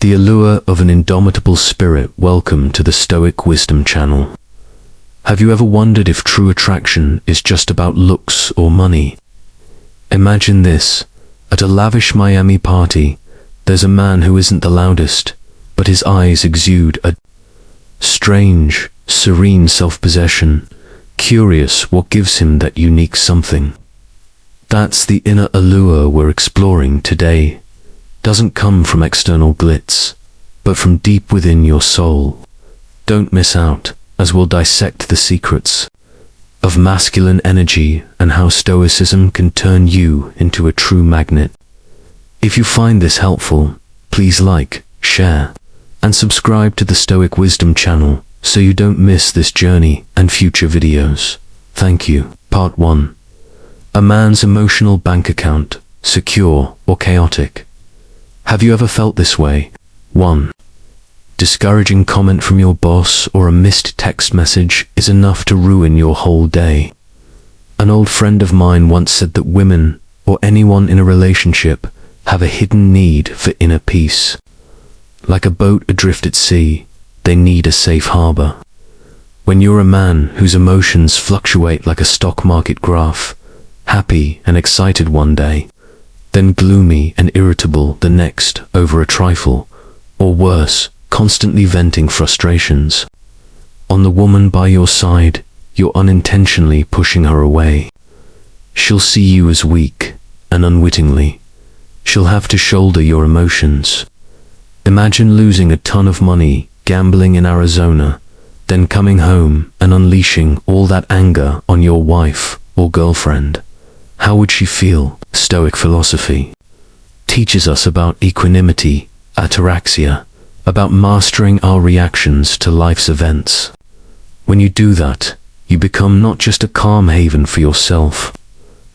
The allure of an indomitable spirit. Welcome to the Stoic Wisdom channel. Have you ever wondered if true attraction is just about looks or money? Imagine this. At a lavish Miami party, there's a man who isn't the loudest, but his eyes exude a strange, serene self-possession, curious what gives him that unique something. That's the inner allure we're exploring today. Doesn't come from external glitz, but from deep within your soul. Don't miss out, as we'll dissect the secrets of masculine energy and how Stoicism can turn you into a true magnet. If you find this helpful, please like, share, and subscribe to the Stoic Wisdom channel so you don't miss this journey and future videos. Thank you. Part 1. A man's emotional bank account, secure or chaotic. Have you ever felt this way? 1. Discouraging comment from your boss or a missed text message is enough to ruin your whole day. An old friend of mine once said that women, or anyone in a relationship, have a hidden need for inner peace. Like a boat adrift at sea, they need a safe harbor. When you're a man whose emotions fluctuate like a stock market graph, happy and excited one day, then gloomy and irritable the next over a trifle, or worse, constantly venting frustrations. On the woman by your side, you're unintentionally pushing her away. She'll see you as weak, and unwittingly, she'll have to shoulder your emotions. Imagine losing a ton of money gambling in Arizona, then coming home and unleashing all that anger on your wife or girlfriend. How would she feel? Stoic philosophy teaches us about equanimity, ataraxia, about mastering our reactions to life's events. When you do that, you become not just a calm haven for yourself,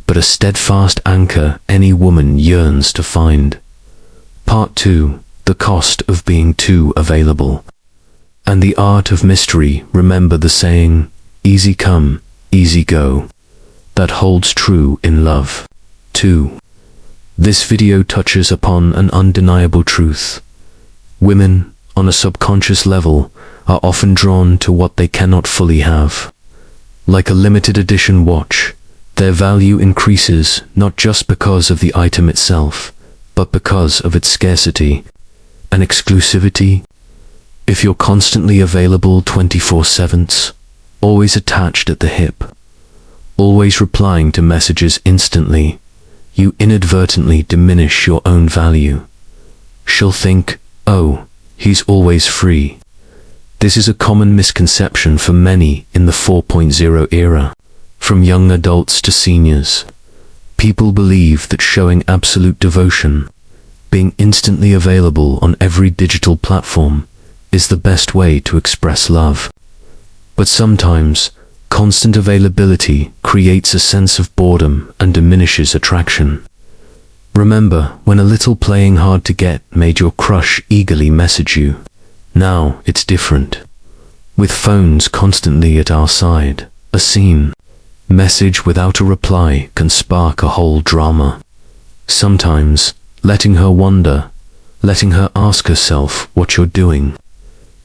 but a steadfast anchor any woman yearns to find. Part 2. The cost of being too available. And the art of mystery. Remember the saying, easy come, easy go. That holds true in love. 2. This video touches upon an undeniable truth. Women, on a subconscious level, are often drawn to what they cannot fully have. Like a limited edition watch, their value increases not just because of the item itself, but because of its scarcity and exclusivity. If you're constantly available 24/7, always attached at the hip, always replying to messages instantly, you inadvertently diminish your own value. She'll think, oh, he's always free. This is a common misconception for many in the 4.0 era, from young adults to seniors. People believe that showing absolute devotion, being instantly available on every digital platform, is the best way to express love. But sometimes, constant availability creates a sense of boredom and diminishes attraction. Remember when a little playing hard to get made your crush eagerly message you? Now it's different. With phones constantly at our side, a seen message without a reply can spark a whole drama. Sometimes, letting her wonder, letting her ask herself what you're doing,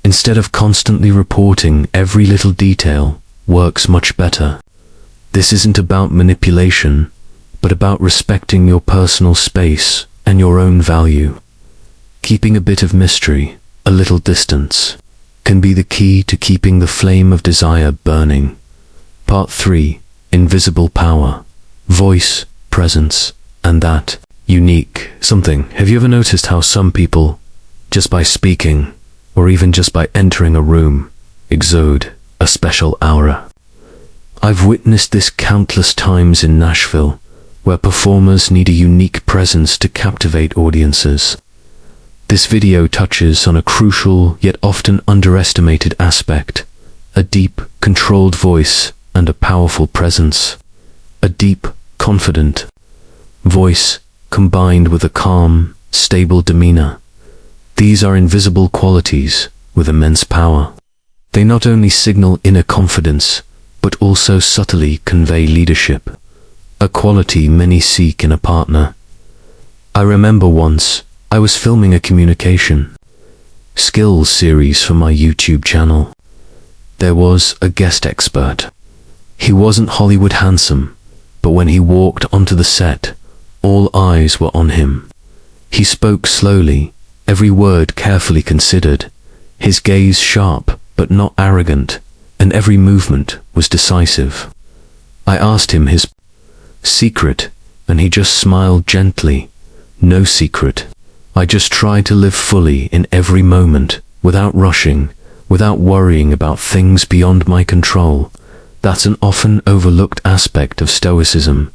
instead of constantly reporting every little detail, works much better. This isn't about manipulation, but about respecting your personal space and your own value. Keeping a bit of mystery, a little distance, can be the key to keeping the flame of desire burning. Part 3. Invisible power, voice, presence, and that unique something. Have you ever noticed how some people, just by speaking, or even just by entering a room, exude a special aura? I've witnessed this countless times in Nashville, where performers need a unique presence to captivate audiences. This video touches on a crucial yet often underestimated aspect: a deep, controlled voice and a powerful presence. A deep, confident voice combined with a calm, stable demeanor. These are invisible qualities with immense power. They not only signal inner confidence, but also subtly convey leadership, a quality many seek in a partner. I remember once, I was filming a communication, skills series for my YouTube channel. There was a guest expert. He wasn't Hollywood handsome, but when he walked onto the set, all eyes were on him. He spoke slowly, every word carefully considered, his gaze sharp but not arrogant, and every movement was decisive. I asked him his secret, and he just smiled gently. No secret. I just try to live fully in every moment, without rushing, without worrying about things beyond my control. That's an often overlooked aspect of Stoicism.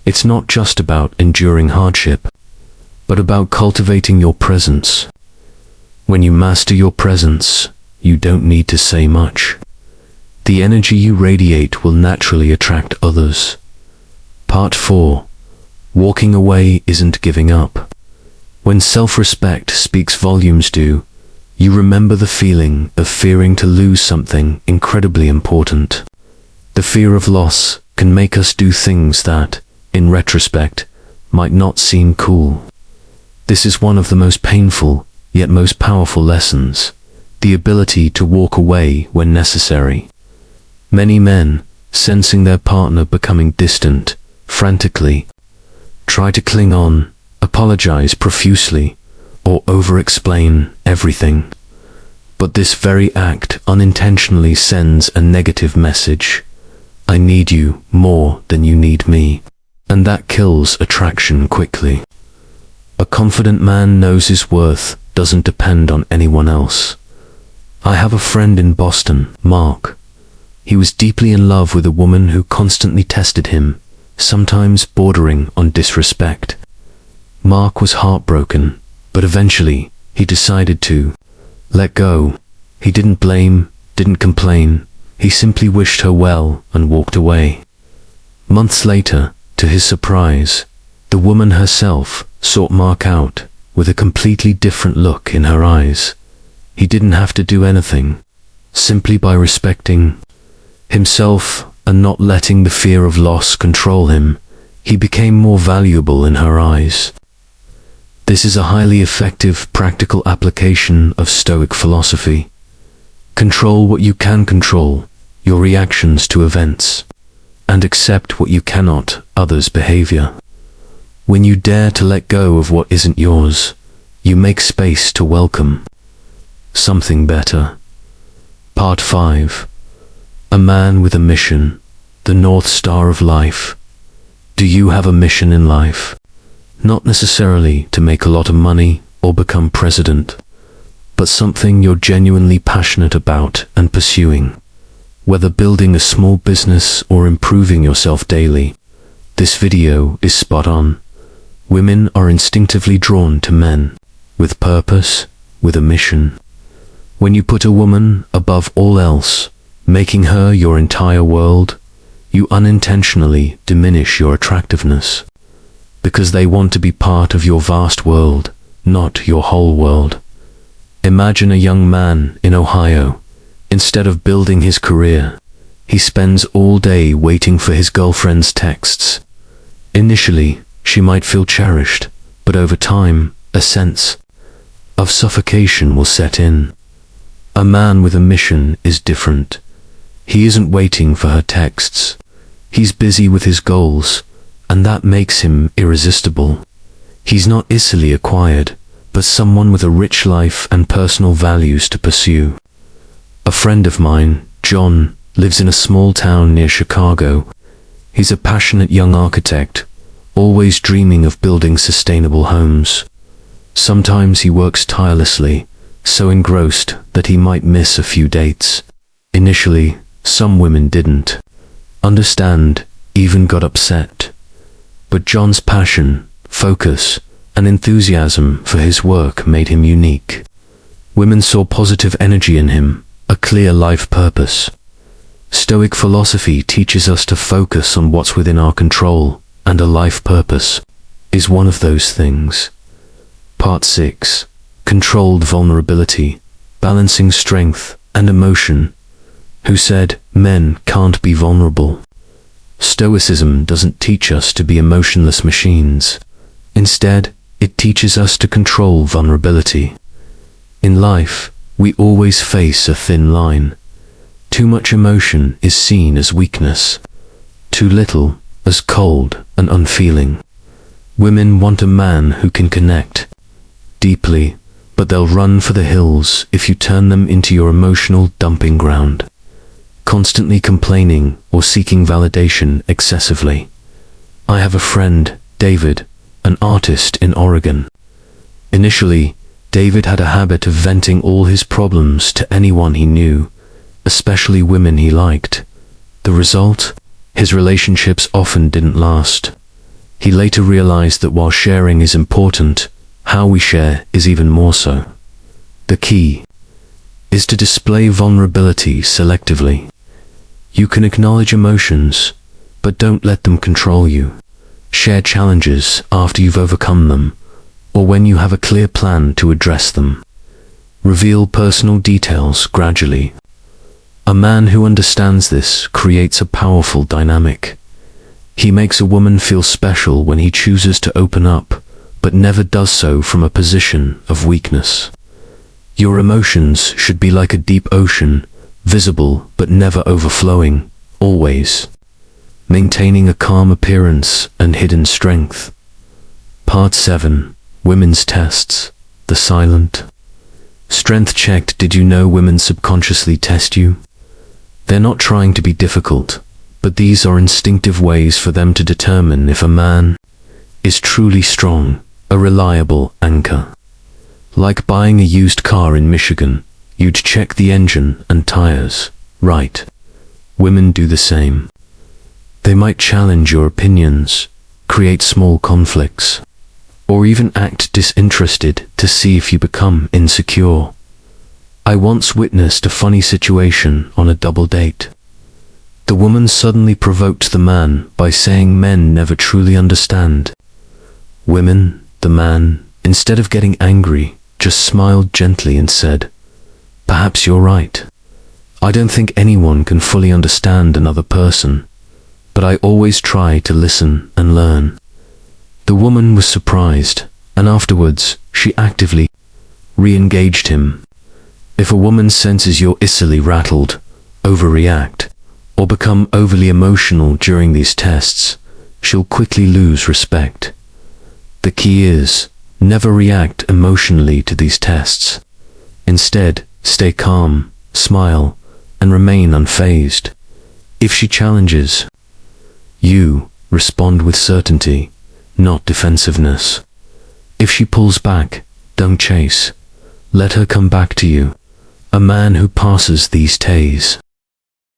It's not just about enduring hardship, but about cultivating your presence. When you master your presence, you don't need to say much. The energy you radiate will naturally attract others. Part 4. Walking away isn't giving up. When self-respect speaks volumes do, you remember the feeling of fearing to lose something incredibly important. The fear of loss can make us do things that, in retrospect, might not seem cool. This is one of the most painful, yet most powerful lessons, the ability to walk away when necessary. Many men, sensing their partner becoming distant, frantically try to cling on, apologize profusely, or over-explain everything. But this very act unintentionally sends a negative message. I need you more than you need me. And that kills attraction quickly. A confident man knows his worth doesn't depend on anyone else. I have a friend in Boston, Mark. He was deeply in love with a woman who constantly tested him, sometimes bordering on disrespect. Mark was heartbroken, but eventually he decided to let go. He didn't blame, didn't complain. He simply wished her well and walked away. Months later, to his surprise, the woman herself sought Mark out with a completely different look in her eyes. He didn't have to do anything. Simply by respecting himself and not letting the fear of loss control him, he became more valuable in her eyes. This is a highly effective practical application of Stoic philosophy. Control what you can control, your reactions to events, and accept what you cannot, others' behavior. When you dare to let go of what isn't yours, you make space to welcome something better. Part 5. A man with a mission, the North Star of life. Do you have a mission in life? Not necessarily to make a lot of money or become president, but something you're genuinely passionate about and pursuing. Whether building a small business or improving yourself daily, this video is spot on. Women are instinctively drawn to men with purpose, with a mission. When you put a woman above all else, making her your entire world, you unintentionally diminish your attractiveness, because they want to be part of your vast world, not your whole world. Imagine a young man in Ohio. Instead of building his career, he spends all day waiting for his girlfriend's texts. Initially, she might feel cherished, but over time, a sense of suffocation will set in. A man with a mission is different. He isn't waiting for her texts. He's busy with his goals, and that makes him irresistible. He's not easily acquired, but someone with a rich life and personal values to pursue. A friend of mine, John, lives in a small town near Chicago. He's a passionate young architect, always dreaming of building sustainable homes. Sometimes he works tirelessly, so engrossed that he might miss a few dates. Initially, some women didn't understand, even got upset. But John's passion, focus, and enthusiasm for his work made him unique. Women saw positive energy in him, a clear life purpose. Stoic philosophy teaches us to focus on what's within our control, and a life purpose is one of those things. Part 6. Controlled vulnerability, balancing strength and emotion. Who said men can't be vulnerable? Stoicism doesn't teach us to be emotionless machines. Instead, it teaches us to control vulnerability. In life, we always face a thin line. Too much emotion is seen as weakness. Too little as cold and unfeeling. Women want a man who can connect deeply, but they'll run for the hills if you turn them into your emotional dumping ground, constantly complaining or seeking validation excessively. I have a friend, David, an artist in Oregon. Initially, David had a habit of venting all his problems to anyone he knew, especially women he liked. The result? His relationships often didn't last. He later realized that while sharing is important, how we share is even more so. The key is to display vulnerability selectively. You can acknowledge emotions, but don't let them control you. Share challenges after you've overcome them, or when you have a clear plan to address them. Reveal personal details gradually. A man who understands this creates a powerful dynamic. He makes a woman feel special when he chooses to open up, but never does so from a position of weakness. Your emotions should be like a deep ocean, visible but never overflowing, always. Maintaining a calm appearance and hidden strength. Part 7. Women's tests. The silent strength check. Did you know women subconsciously test you? They're not trying to be difficult, but these are instinctive ways for them to determine if a man is truly strong, a reliable anchor. Like buying a used car in Michigan, you'd check the engine and tires, right? Women do the same. They might challenge your opinions, create small conflicts, or even act disinterested to see if you become insecure. I once witnessed a funny situation on a double date. The woman suddenly provoked the man by saying men never truly understand women. The man, instead of getting angry, just smiled gently and said, "Perhaps you're right. I don't think anyone can fully understand another person, but I always try to listen and learn." The woman was surprised, and afterwards, she actively re-engaged him. If a woman senses you're easily rattled, overreact, or become overly emotional during these tests, she'll quickly lose respect. The key is, never react emotionally to these tests. Instead, stay calm, smile, and remain unfazed. If she challenges you, respond with certainty, not defensiveness. If she pulls back, don't chase. Let her come back to you. A man who passes these tests